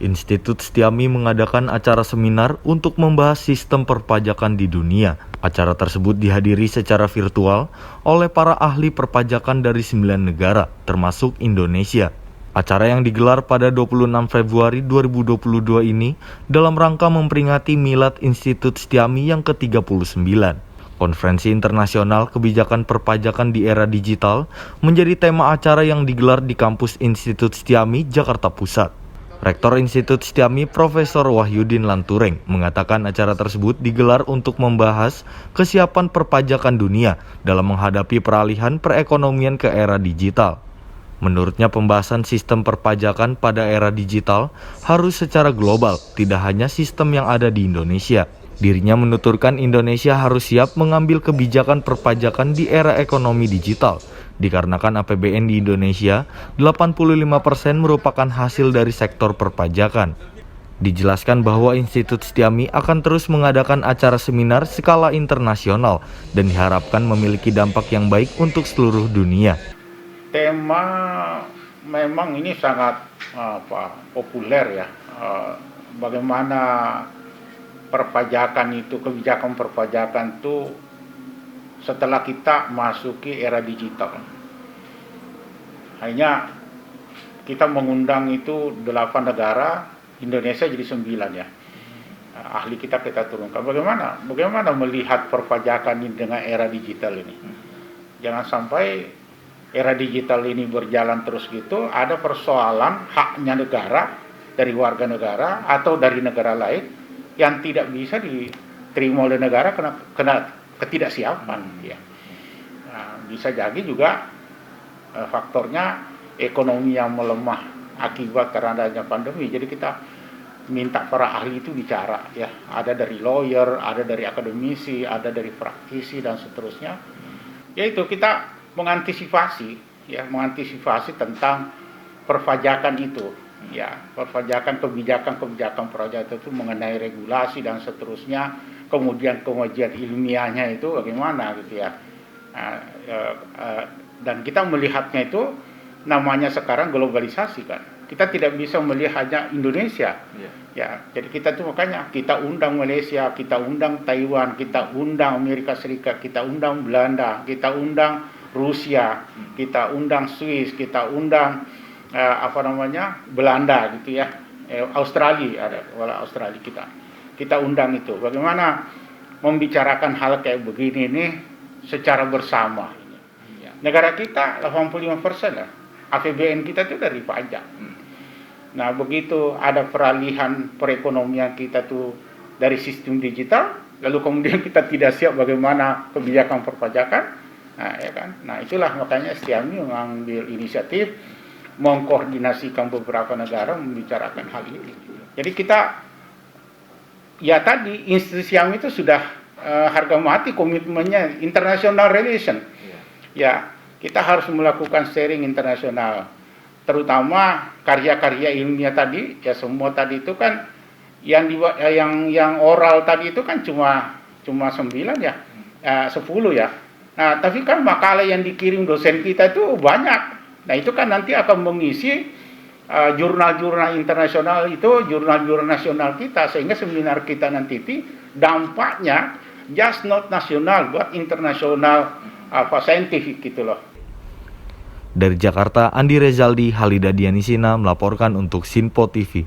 Institut Setiami mengadakan acara seminar untuk membahas sistem perpajakan di dunia. Acara tersebut dihadiri secara virtual oleh para ahli perpajakan dari 9 negara, termasuk Indonesia. Acara yang digelar pada 26 Februari 2022 ini dalam rangka memperingati Milad Institut Setiami yang ke-39. Konferensi Internasional Kebijakan Perpajakan di Era Digital menjadi tema acara yang digelar di kampus Institut Setiami, Jakarta Pusat. Rektor Institut Setiami Profesor Wahyudin Lantureng mengatakan acara tersebut digelar untuk membahas kesiapan perpajakan dunia dalam menghadapi peralihan perekonomian ke era digital. Menurutnya pembahasan sistem perpajakan pada era digital harus secara global, tidak hanya sistem yang ada di Indonesia. Dirinya menuturkan Indonesia harus siap mengambil kebijakan perpajakan di era ekonomi digital. Dikarenakan APBN di Indonesia, 85% merupakan hasil dari sektor perpajakan. Dijelaskan bahwa Institut Setiami akan terus mengadakan acara seminar skala internasional dan diharapkan memiliki dampak yang baik untuk seluruh dunia. Tema memang ini sangat populer ya, bagaimana perpajakan itu, kebijakan perpajakan itu setelah kita masuki era digital. Hanya kita mengundang itu 8 negara, Indonesia jadi 9 ya. Ahli kita turunkan. Bagaimana melihat perpajakan ini dengan era digital ini? Jangan sampai era digital ini berjalan terus gitu, ada persoalan haknya negara dari warga negara atau dari negara lain yang tidak bisa diterima oleh negara kena ketidaksiapan ya. Nah, bisa jadi juga faktornya ekonomi yang melemah akibat karena adanya pandemi. Jadi kita minta para ahli itu bicara ya, ada dari lawyer, ada dari akademisi, ada dari praktisi dan seterusnya. Yaitu kita mengantisipasi tentang perpajakan itu ya, perpajakan kebijakan perpajakan itu mengenai regulasi dan seterusnya. Kemudian kemajuan ilmiahnya itu bagaimana gitu ya. Dan kita melihatnya itu namanya sekarang globalisasi kan. Kita tidak bisa melihat hanya Indonesia. Ya, jadi kita tuh makanya kita undang Malaysia, kita undang Taiwan, kita undang Amerika Serikat, kita undang Belanda, kita undang Rusia, kita undang Swiss, kita undang Belanda gitu ya. Australia ada, Australia kita undang itu. Bagaimana membicarakan hal kayak begini ini secara bersama. Negara kita 85% lah. APBN kita itu dari pajak. Nah, begitu ada peralihan perekonomian kita tuh dari sistem digital, lalu kemudian kita tidak siap bagaimana kebijakan perpajakan. Nah, ya kan? Nah, itulah makanya Setiami mengambil inisiatif mengkoordinasikan beberapa negara membicarakan hal ini. Jadi kita tadi institusi yang itu sudah harga mati komitmennya international relation. Ya, kita harus melakukan sharing internasional, terutama karya-karya ilmiah tadi. Ya semua tadi itu kan yang oral tadi itu kan cuma 9 ya, 10 ya. Nah, tapi kan makalah yang dikirim dosen kita itu banyak. Nah, itu kan nanti akan mengisi jurnal-jurnal internasional itu, jurnal-jurnal nasional kita, sehingga seminar kita nanti dampaknya just not nasional, but internasional scientific gitu loh. Dari Jakarta, Andi Rezaldi, Halida Dianisina melaporkan untuk Sinpo TV.